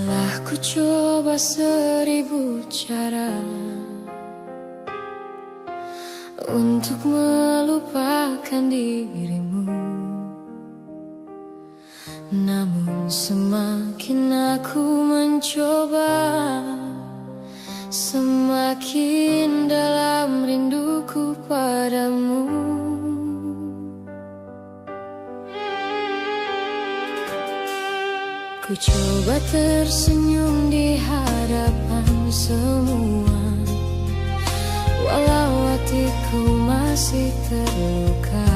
Telah ku coba 1000 cara untuk melupakan dirimu, namun semakin aku mencoba, semakin dalam rinduku padamu. Ku coba tersenyum di hadapan semua, walau hatiku masih terluka.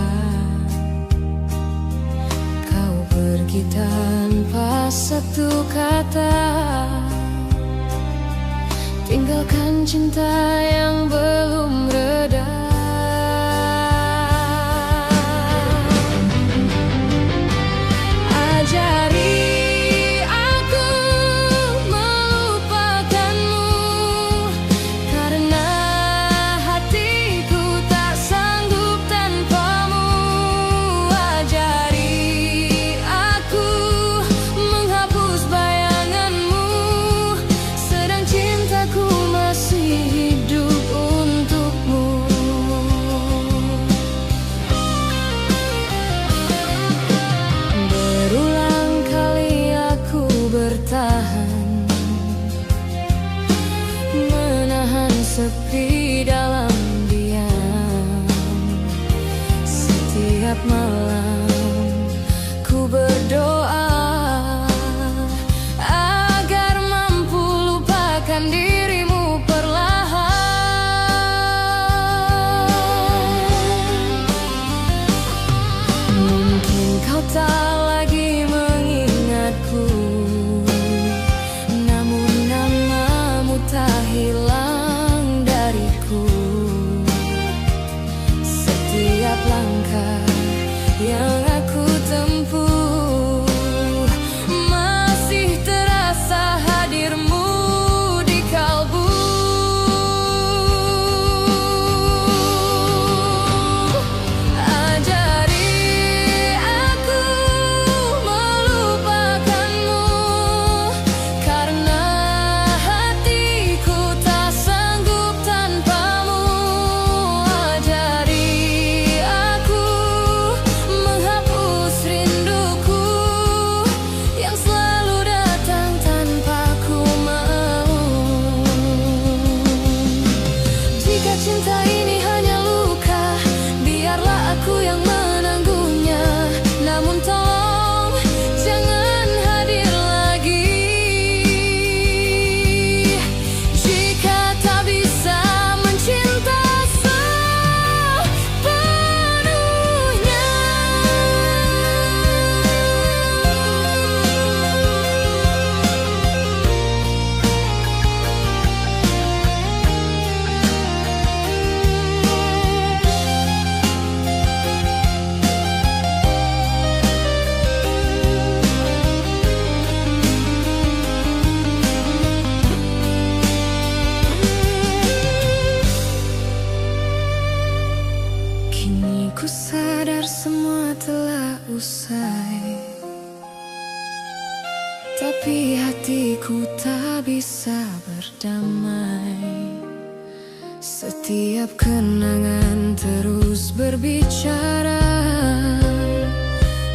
Kau pergi tanpa satu kata, tinggalkan cinta yang belum reda. Menahan sepi dalam diam. Setiap malam ku berdoa agar mampu lupakan dirimu perlahan. Mungkin kau tak lagi mengingatku, tak hilang dariku. Setiap langkah yang aku tempuh masih terasa hadirmu di kalbu. Ajari aku melupakanmu, karena cinta ini hanya luka, biarlah aku yang menanggungnya. Namun tolong jangan hadir lagi. Jika tak bisa mencinta sepenuhnya, kini ku sadar semua telah usai, tapi hatiku tak bisa berdamai. Setiap kenangan terus berbicara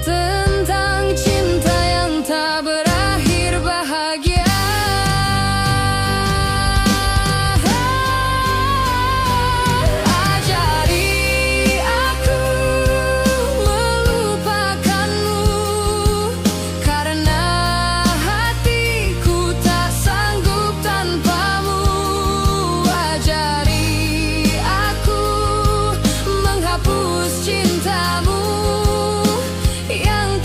tentang cinta yang tak berakhir bahagia. Cintamu yang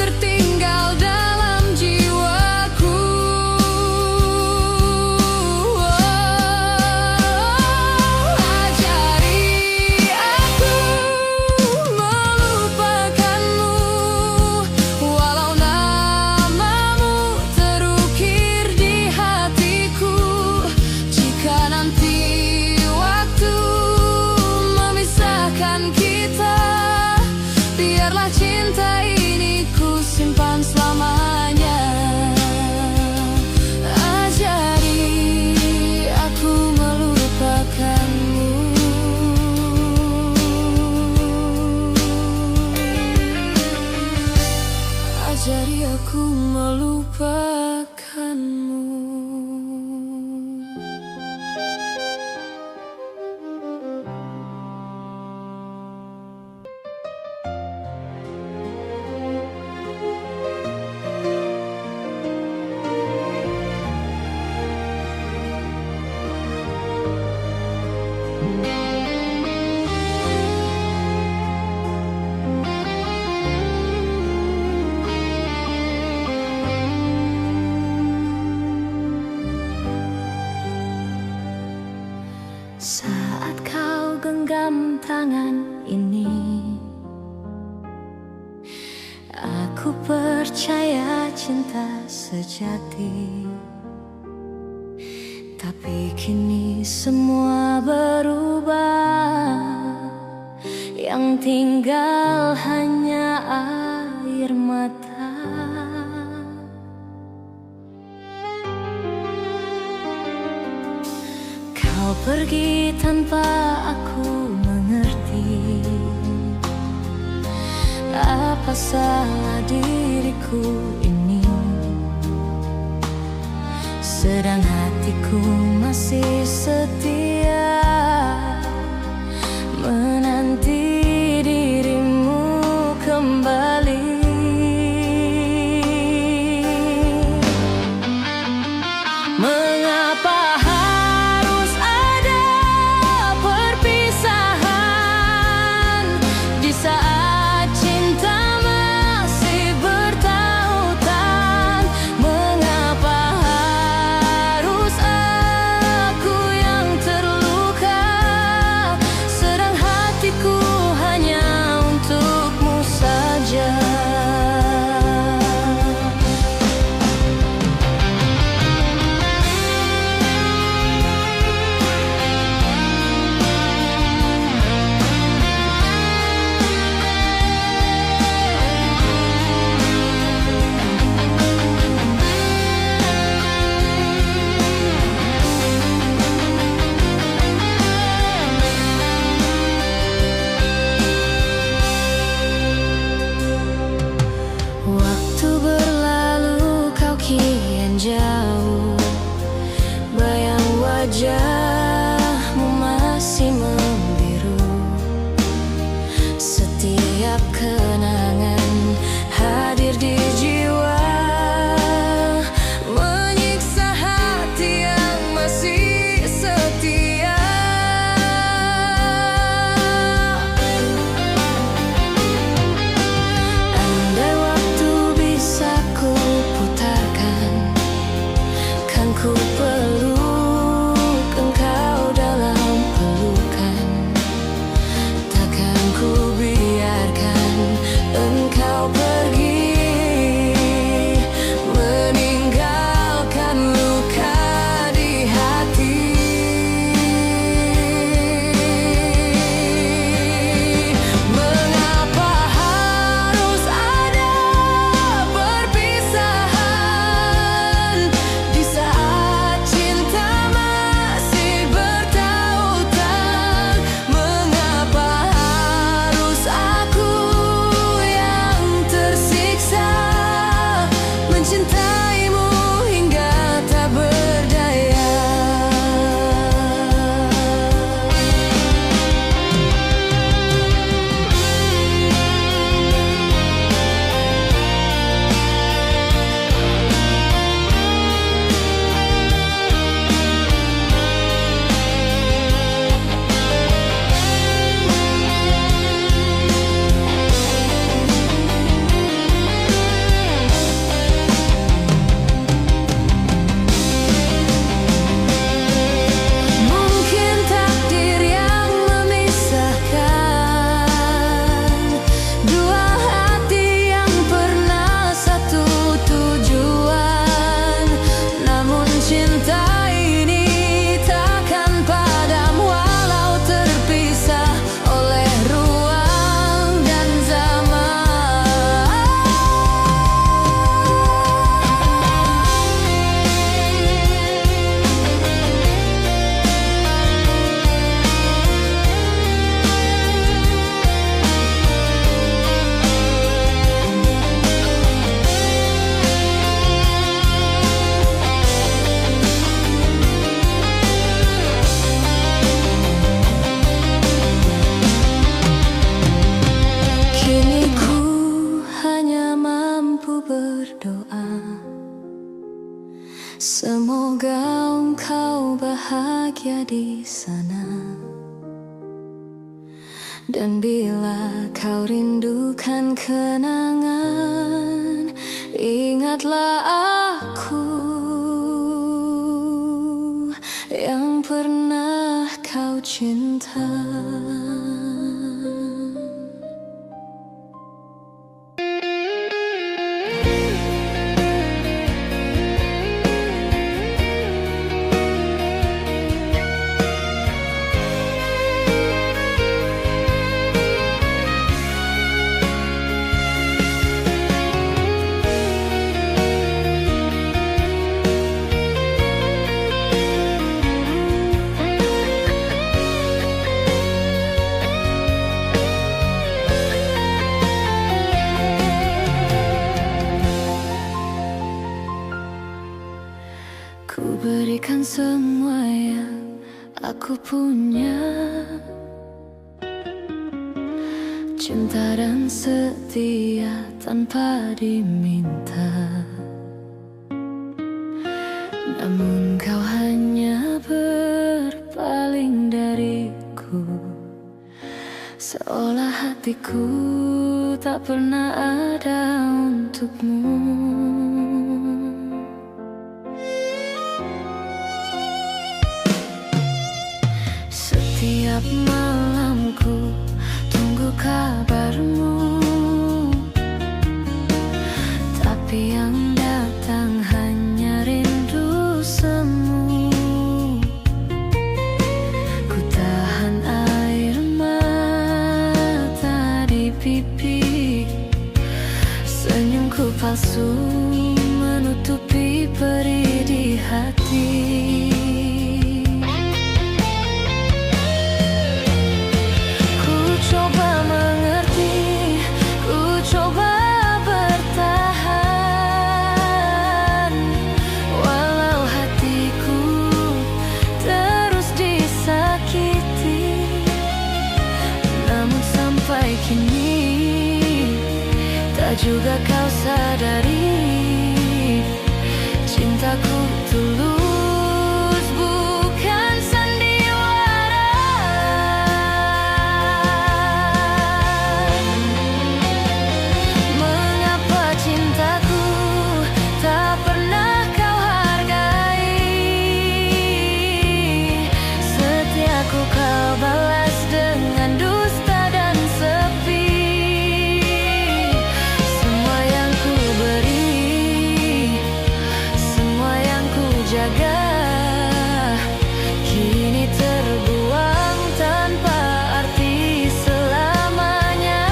Saat kau genggam tangan ini, aku percaya cinta sejati. Tapi kini semua berubah, yang tinggal hanya air mata. Kau pergi tanpa aku mengerti apa salah diriku ini, sedang hatiku masih setia menanti dirimu kembali. Mengapa harus ada perpisahan di saat cinta masih bertautan? Mengapa harus aku yang terluka, sedang hatiku hanya untukmu saja? Waktu berlalu kau kian jauh, bayang wajahmu masih membiru. Setiap kenangan hadir di jiwa, menyiksa hati yang masih setia. Andai waktu bisa ku putarkan, kan ku peluk engkau dalam pelukan. Takkan ku biarkan engkau pergi, meninggalkan luka di hati. Mengapa harus ada perpisahan di saat cinta masih bertautan? Mengapa harus aku yang tersiksa mencintaimu hingga tak berdaya? Mungkin takdir yang memisahkan dua hati yang pernah satu tujuan. Namun cinta ini takkan padam walau terpisah oleh ruang dan zaman. Kini ku hanya mampu berdoa, semoga engkau bahagia di sana. Dan bila kau rindukan kenangan, ingatlah aku yang pernah kau cinta. Ku berikan semua yang aku punya, cinta dan setia tanpa diminta. Namun kau hanya berpaling dariku, seolah hatiku tak pernah ada untukmu. Setiap malamku tunggu kabarmu, tapi yang datang hanya rindu semu. Ku tahan air mata di pipi, senyumku palsu menutupi perih di hati. Kini tak juga kau sadari, cintaku tulus bukan sandiwara. Mengapa cintaku tak pernah kau hargai? Setiaku kau balas dengan dusta. Kini terbuang tanpa arti selamanya.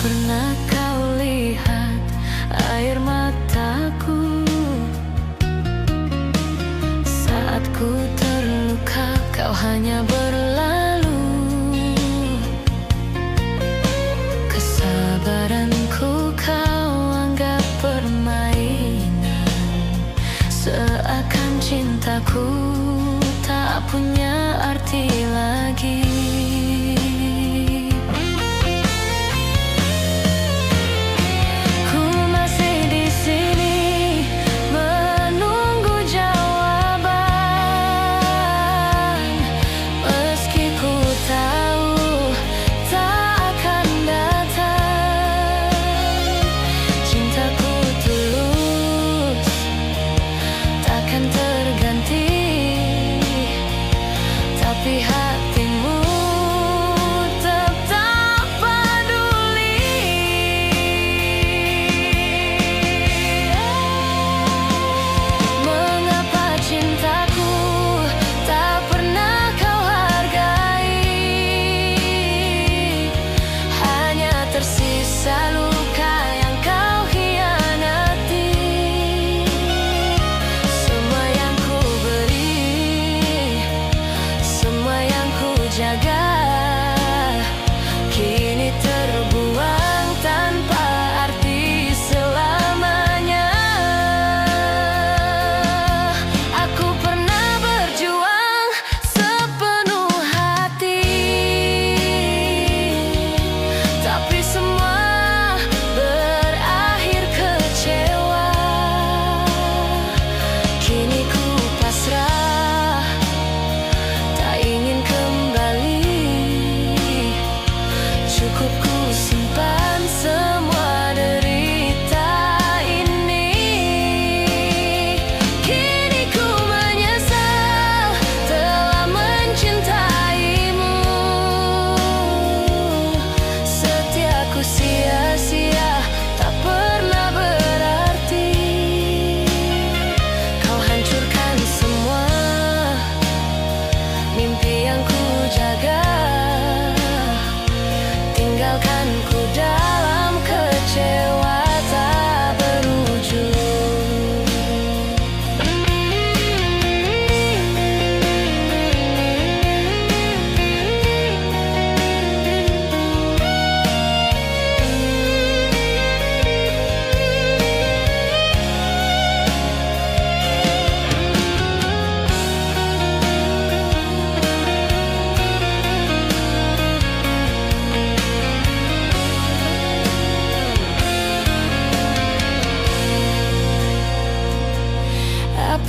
Pernah kau lihat air mataku saat ku terluka? Kau hanya berlalu. Kesabaranku kau anggap permainan, seakan cintaku tak punya arti lagi. Terganti, tapi hatimu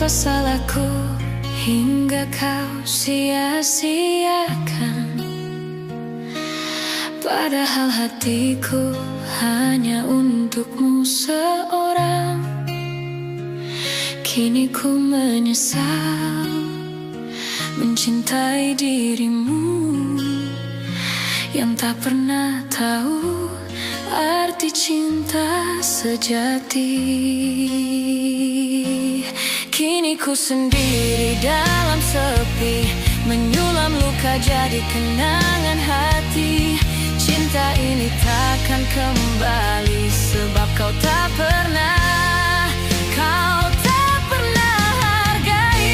Apa salahku hingga kau sia-siakan? Padahal hatiku hanya untukmu seorang. Kini ku menyesal mencintai dirimu yang tak pernah tahu arti cinta sejati. Kini ku sendiri dalam sepi, menyulam luka jadi kenangan hati. Cinta ini takkan kembali sebab kau tak pernah, kau tak pernah hargai.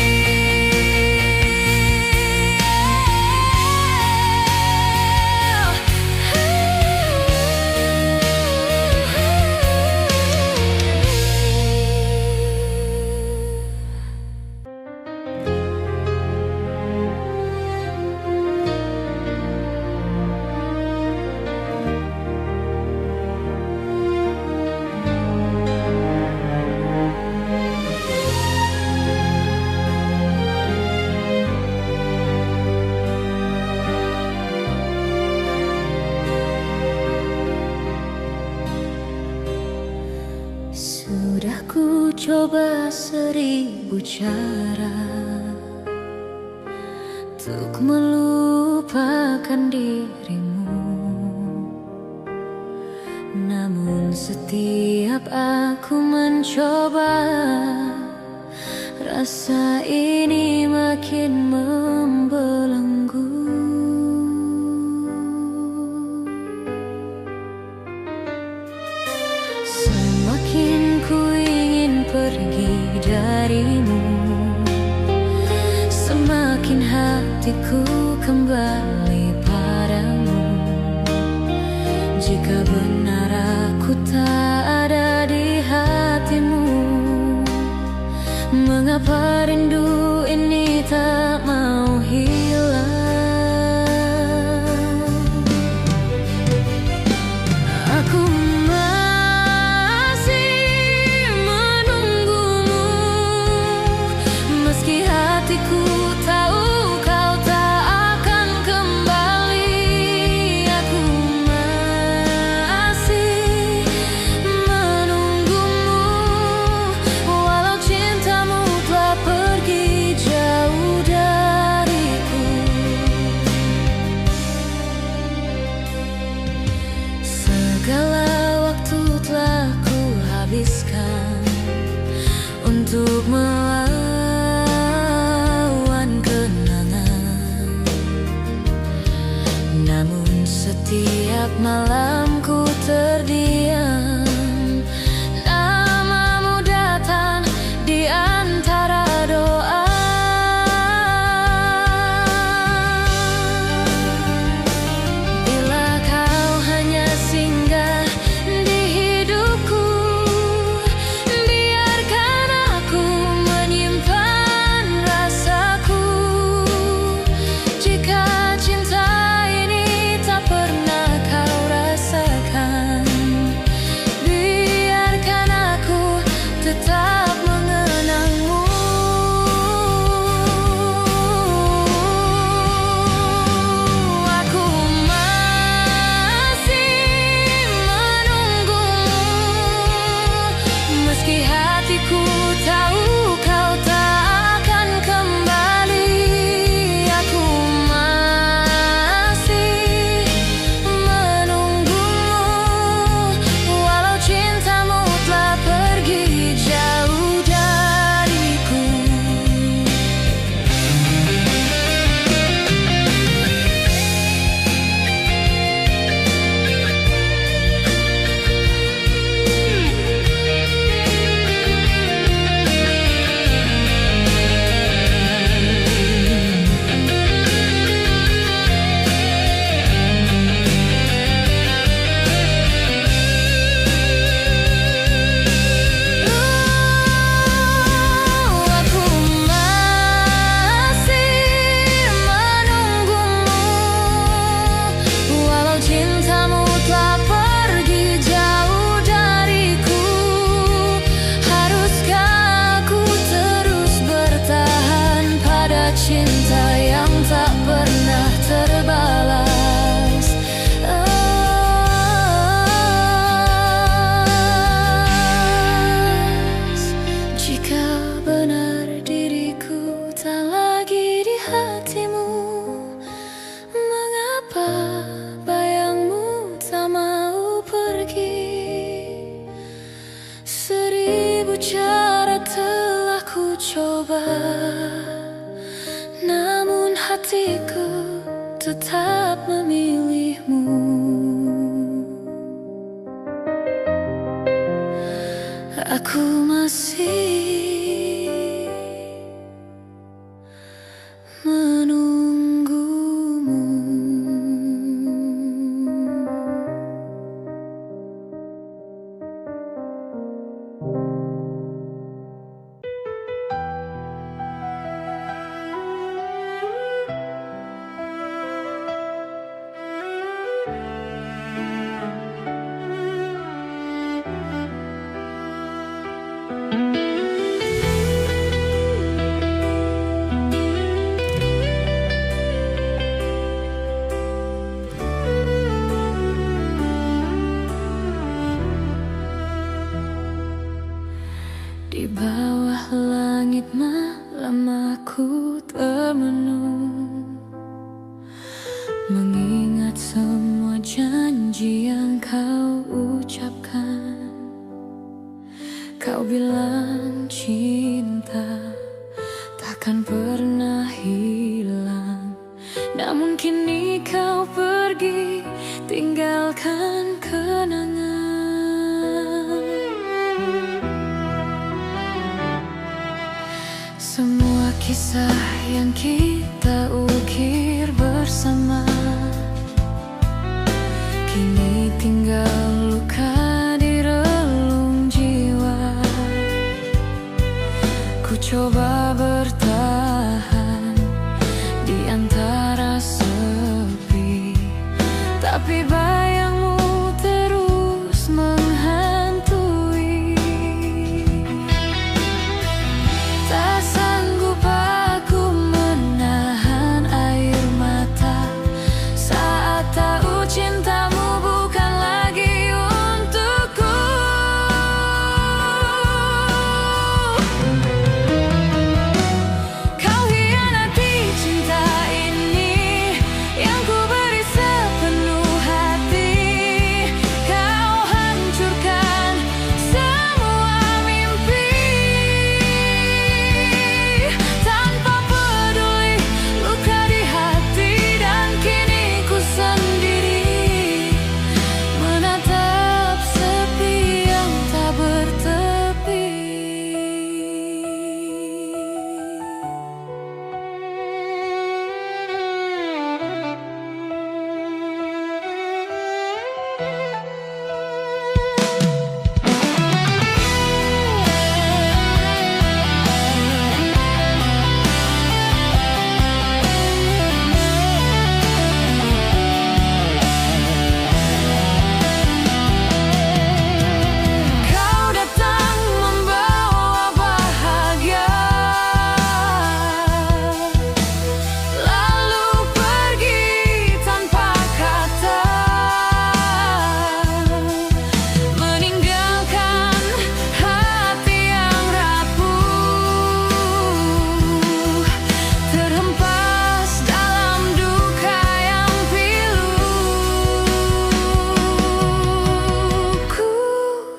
Sudah ku coba 1000 cara untuk melupakan dirimu, namun setiap aku mencoba, rasa ini makin membelenggu. Semakin ku ingin pergi darimu, semakin hatiku kembali padamu. Jika benar aku tak ada di hatimu, mengapa rindu ini tak mau hilang? Aku hatiku tahu kau tak akan kembali. Aku masih menunggumu, walau cintamu telah pergi jauh dariku. Segala waktu telah ku habiskan untuk setiap malam ku terdiam, namamu datang di antara doa. Bila kau hanya singgah di hidupku, biarkan aku menyimpan rasaku. Jika cinta pernah kau rasa, hatiku tetap memilihmu. Aku masih menunggumu. Di bawah langit malam aku termenung, mengingat semua janji yang kau ucapkan. Kau bilang cinta takkan pernah hilang, namun kini kau pergi tinggalkan kenangan. Semua kisah yang kita ukir bersama kini tinggal luka di relung jiwa. Ku coba bertahan di antara sepi, tapi bayangmu terus menghantui. Tak sanggup aku menahan air mata saat tahu cintamu bukan lagi untukku. Kau hianati cinta ini yang ku beri sepenuh hati. Kau hancurkan semua mimpi tanpa peduli luka di hati, dan kini ku sendiri menatap sepi yang tak bertepi. Kau datang membawa bahagia, lalu pergi tanpa kata, meninggalkan hati yang rapuh, terhempas dalam duka yang pilu. Ku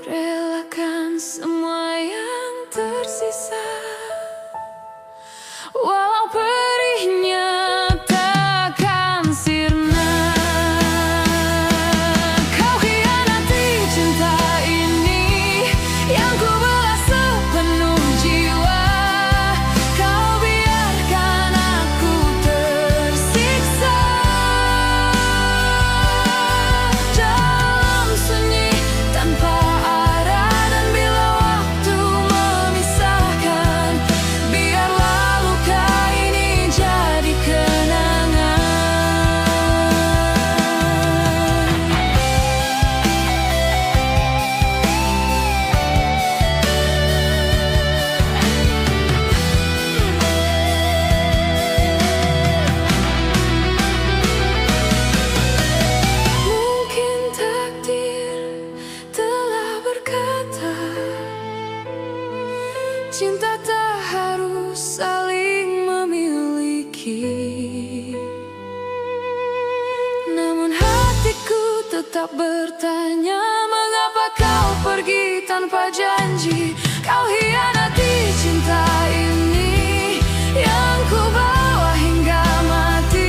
relakan semua yang tersisa, walau perihnya takkan sirna. Kau hianati cinta ini yang ku belah sepenuh jiwa. Kau biarkan aku tersiksa dalam sunyi tanpa arah, dan bila waktu memisahkan, biarlah luka ini jadi kenangan. Mungkin takdir telah berkata, cinta tak harus saling memiliki. Namun hatiku tetap bertanya, mengapa kau pergi tanpa janji? Kau hianati cinta ini yang ku bawa hingga mati.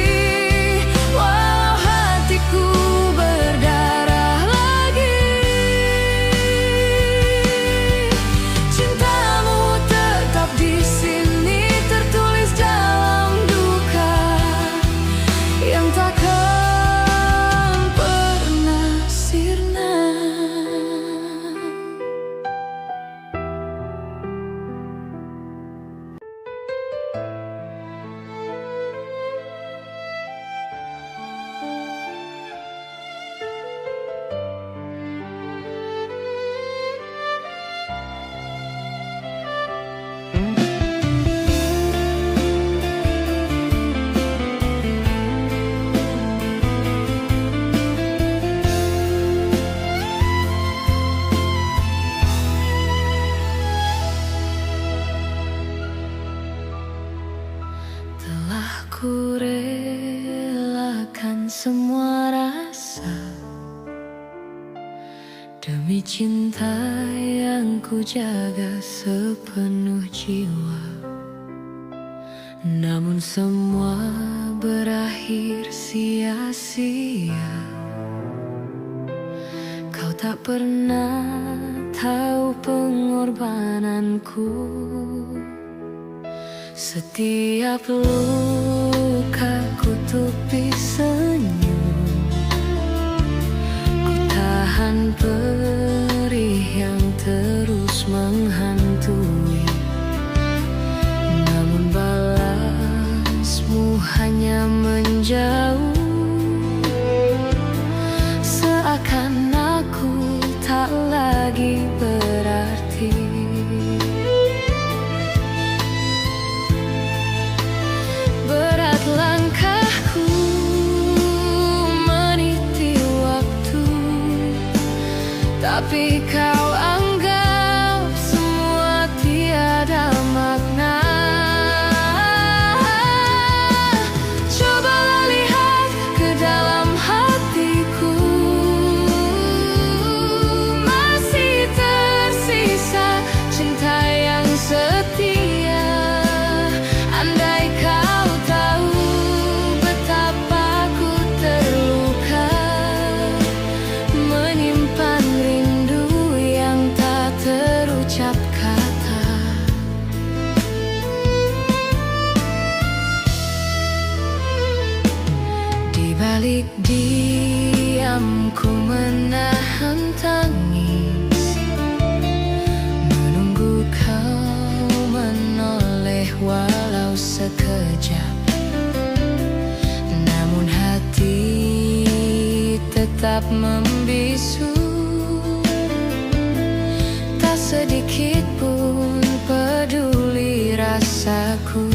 Demi cinta yang ku jaga sepenuh jiwa, namun semua berakhir sia-sia. Kau tak pernah tahu pengorbananku. Setiap luka ku tupi senyum, ku tahan perih yang terus menghantui. Namun balasmu hanya menjauh, seakan aku tak lagi berarti. Berat langkahku meniti waktu, tapi kau anggap semua tiada makna. Cobalah lihat ke dalam hatiku, masih tersisa cinta yang setia. Andai kau tahu betapa ku terluka, menyimpan rindu yang tak terucap kata. Di balik diamku menahan tangis, menunggu kau menoleh walau sekejap. Namun hati tetap membisu, tak sedikit pun peduli rasaku.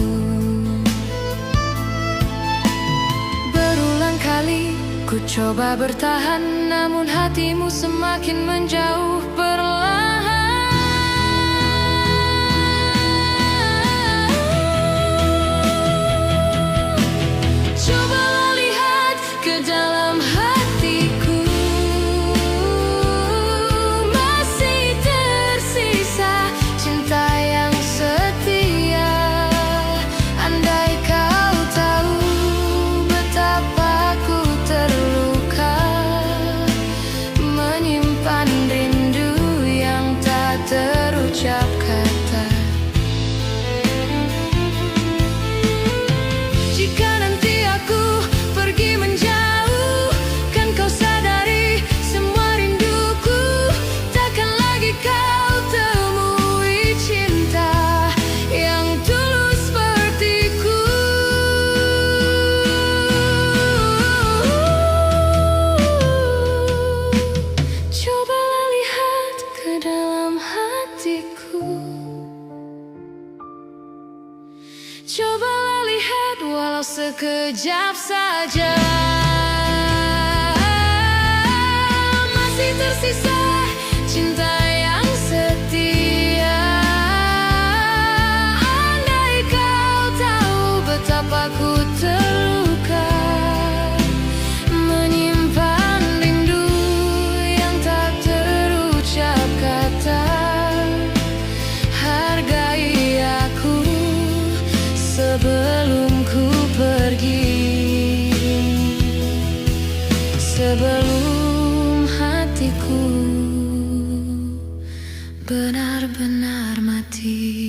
Berulang kali ku coba bertahan, namun hatimu semakin menjauh perlahan. Cobalah lihat ke dalam hatiku, masih tersisa cinta yang setia. Andai kau tahu betapa ku terluka, menyimpan rindu yang tak terucap kata. Jika nanti aku pergi menjauh, kan kau sadari semua rinduku takkan lagi kau temui cinta yang tulus sepertiku. Cobalah lihat ke dalam hatiku, cobalah lihat walau sekejap saja. Masih tersisa cinta yang setia. Andai kau tahu betapa ku terluka, menyimpan rindu yang tak terucap kata. Hargai aku sebelum ku pergi, sebelum hatiku benar-benar mati.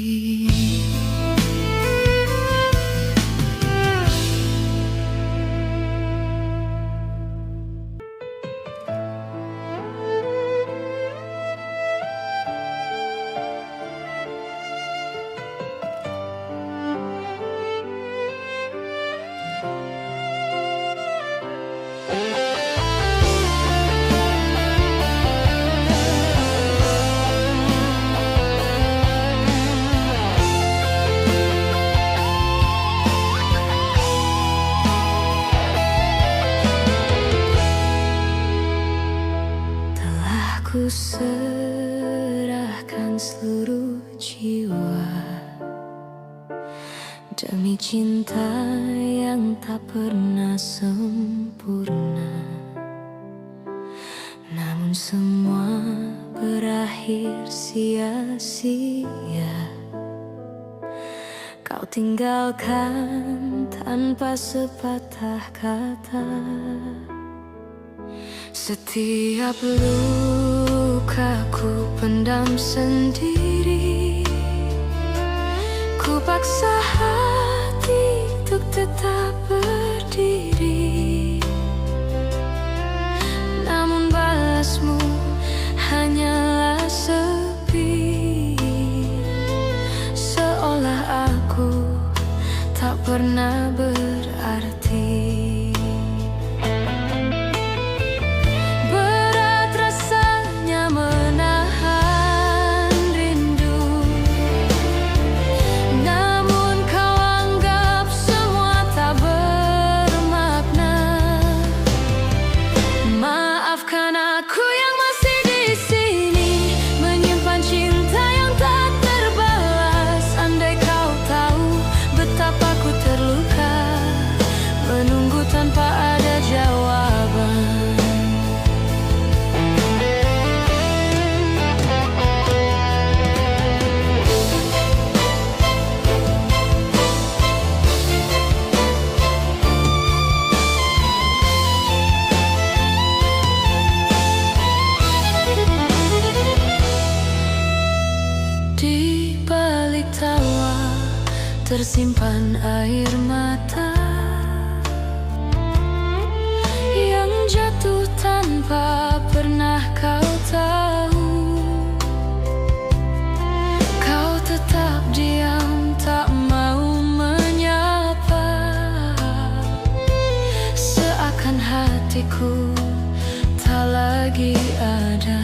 Ku serahkan seluruh jiwa demi cinta yang tak pernah sempurna. Namun namun semua berakhir sia-sia. Kau tinggalkan tanpa sepatah kata. Setiap luka ku pendam sendiri. Ku paksa hati untuk tetap berdiri, namun balasmu hanyalah sepi. Seolah aku tak pernah berarti. Berat rasanya menahan rindu, namun kau anggap semua tak bermakna. Maafkan aku yang masih di sini, menyimpan cinta yang tak terbalas. Andai kau tahu betapa ku terluka, menunggu tanpa ada jawaban. Di balik tawa tersimpan air mata yang jatuh tanpa pernah kau tahu. Kau tetap diam, tak mau menyapa, seakan hatiku tak lagi ada.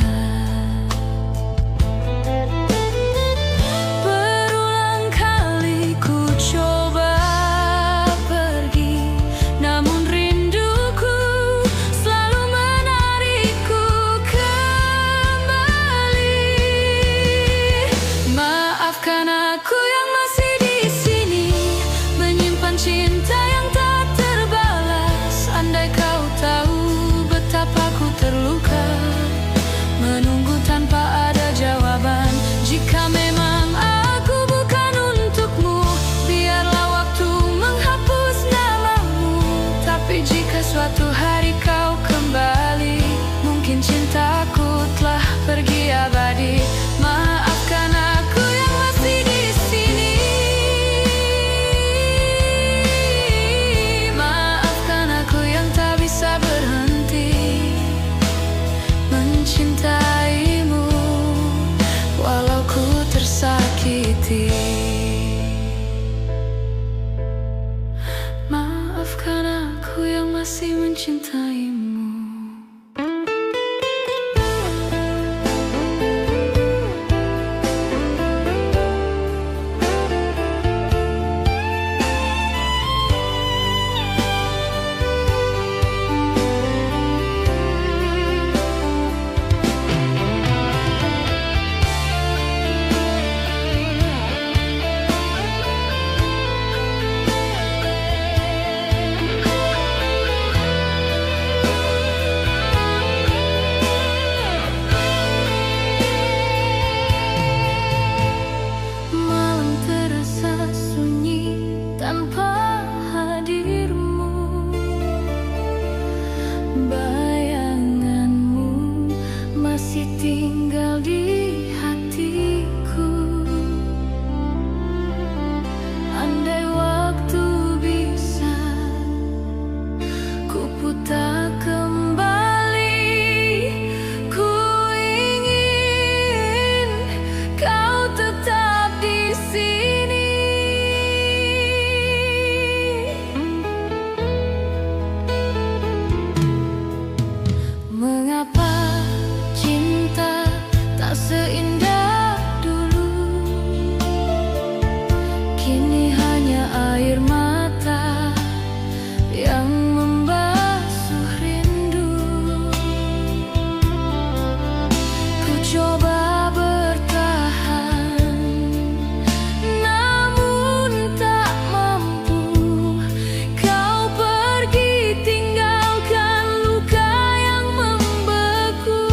Maafkan aku yang masih di sini, menyimpan cinta yang tak terbalas. Andai kau tahu betapa ku terluka, menunggu tanpa ada jawaban. Jika memang aku bukan untukmu, biarlah waktu menghapus namamu. Tapi jika suatu hari kau kembali, mungkin cintaku telah pergi abadi. Maafkan aku yang masih di sini. Maafkan aku yang tak bisa berhenti mencintaimu, walau ku tersakiti. Maafkan aku yang masih mencintaimu. Tanpa hadirmu, bayanganmu masih tinggal di hatiku. Andai waktu bisa ku putar kembali, ku ingin kau tetap di sini. Mengapa cinta tak seindah dulu? Kini hanya air mata yang membasuh rindu. Ku coba bertahan, namun tak mampu. Kau pergi tinggalkan luka yang membeku.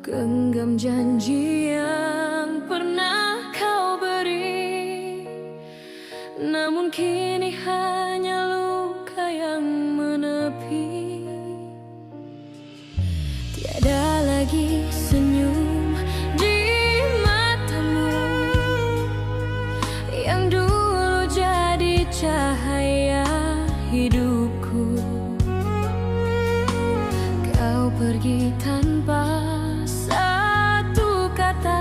genggam janji yang pernah kau beri, namun kini hanya luka yang menepi. Tiada lagi senyum di matamu yang dulu jadi cahaya hidupku. Kau pergi tanpa satu kata,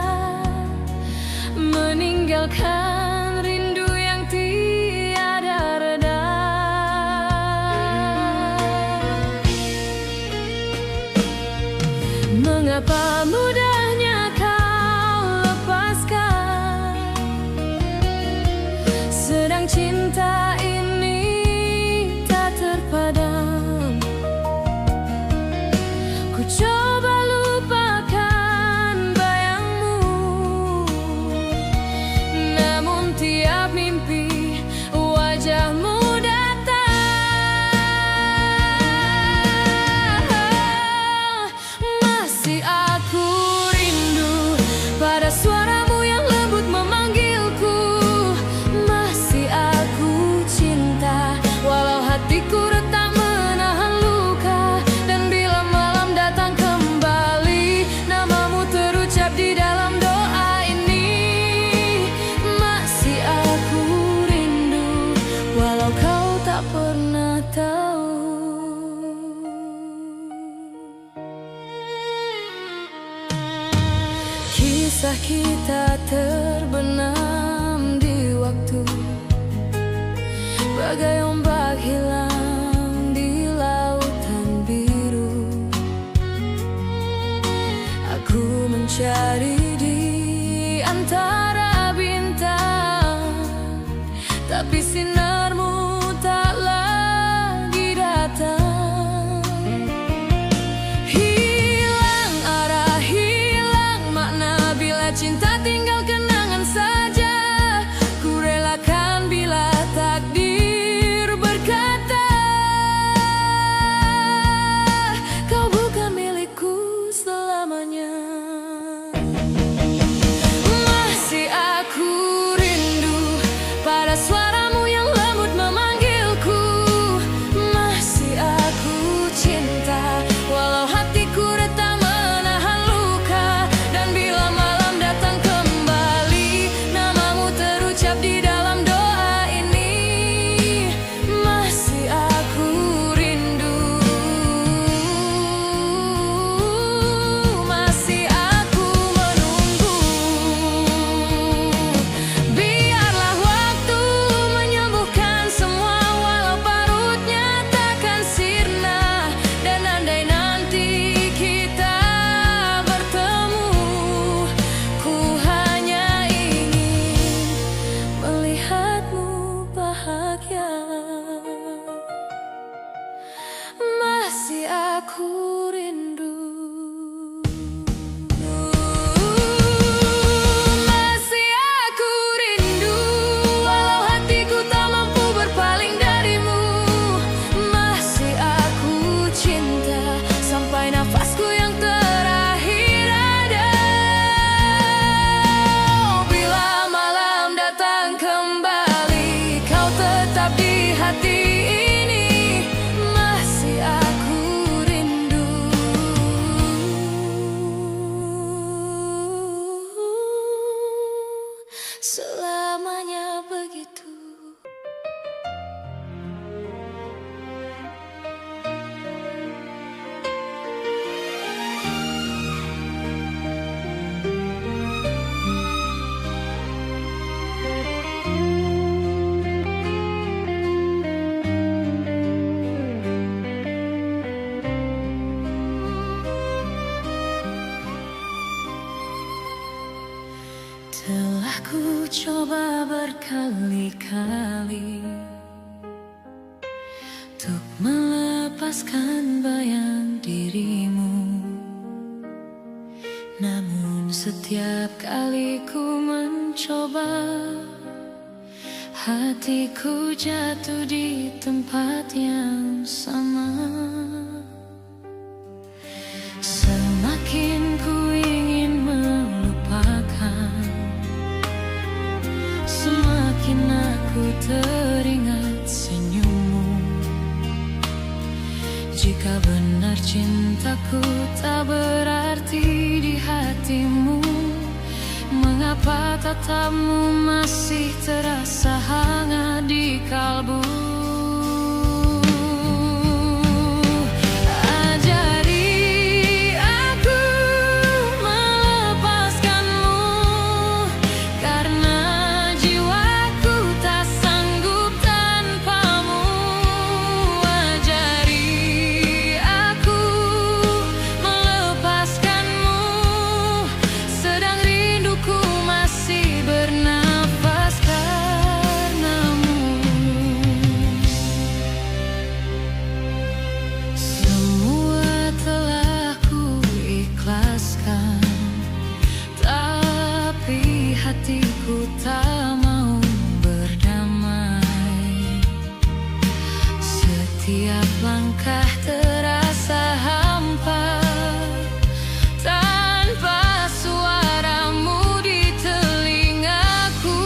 meninggalkan rindu yang tiada reda. Mengapa mudahnya kau lepaskan, sedang cinta ini tak terpadam. Ku coba lupakan bayangmu, namun tiap mimpi wajahmu datang. Masih aku rindu pada suaramu yang lembut memanggilku. Masih aku cinta walau hatiku retak menahan luka. Dan bila malam datang kembali, namamu terucap di dalam doa ini. Masih aku rindu walau kau tak pernah tahu. Kisah kita terbenam di waktu, bagai ombak hilang di lautan biru. Aku mencari di antara bintang, tapi sinarmu tak lagi datang. Hilang arah, hilang makna bila cinta tinggal kenangan saja. Ku relakan bila takdir berkata kau bukan milikku selamanya. Masih aku rindu pada suaramu yang lembut memanggilku. Masih aku cinta walau hatiku retak menahan luka. Dan bila malam datang kembali, namamu terucap di dalam doa ini. Masih aku rindu, masih aku menunggu. Biarlah waktu menyembuhkan semua, walau parutnya takkan sirna. Dan andai nanti kita bertemu, ku hanya ingin melihatmu bahagia. Masih aku rindu, masih aku rindu walau hatiku tak mampu berpaling darimu. Masih aku cinta sampai nafasku yang terakhir ada. Bila malam datang kembali, kau tetap di hati ini. Masih aku rindu, selamanya begitu. Telah ku coba berkali-kali untuk melepaskan bayang dirimu, namun setiap kali ku mencoba, hatiku jatuh di tempat yang sama. Semakin ku tatapmu masih terasa hangat di kalbu. Hatiku tak mau berdamai. Setiap langkah terasa hampa tanpa suaramu di telingaku.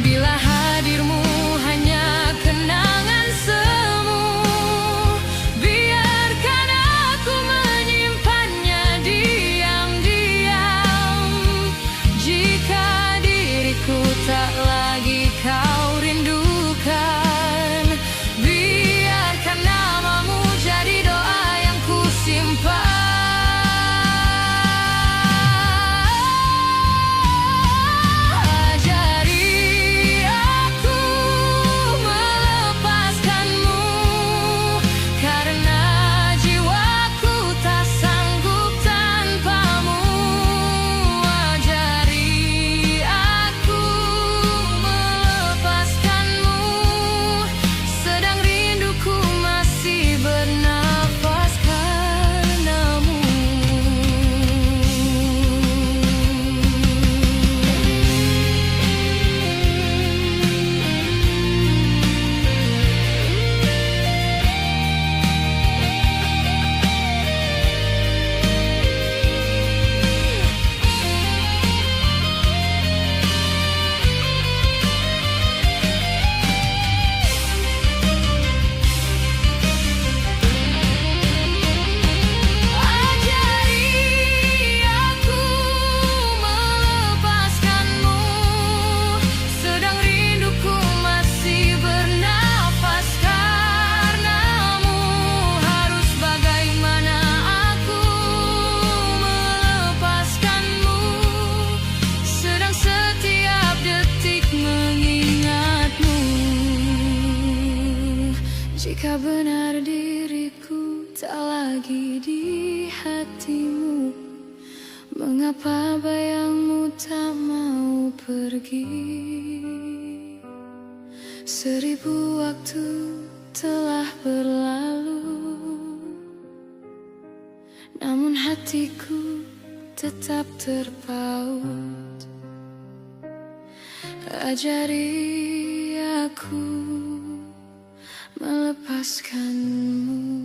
Bila hadirmu hanya kenangan semu, biarkan aku menyimpannya diam-diam. Jika diriku tak lagi kau rindukan, biarkan namamu jadi doa yang ku simpan. Jika benar diriku tak lagi di hatimu, mengapa bayangmu tak mau pergi? 1000 waktu telah berlalu, namun hatiku tetap terpaut. Ajari aku melepaskanmu.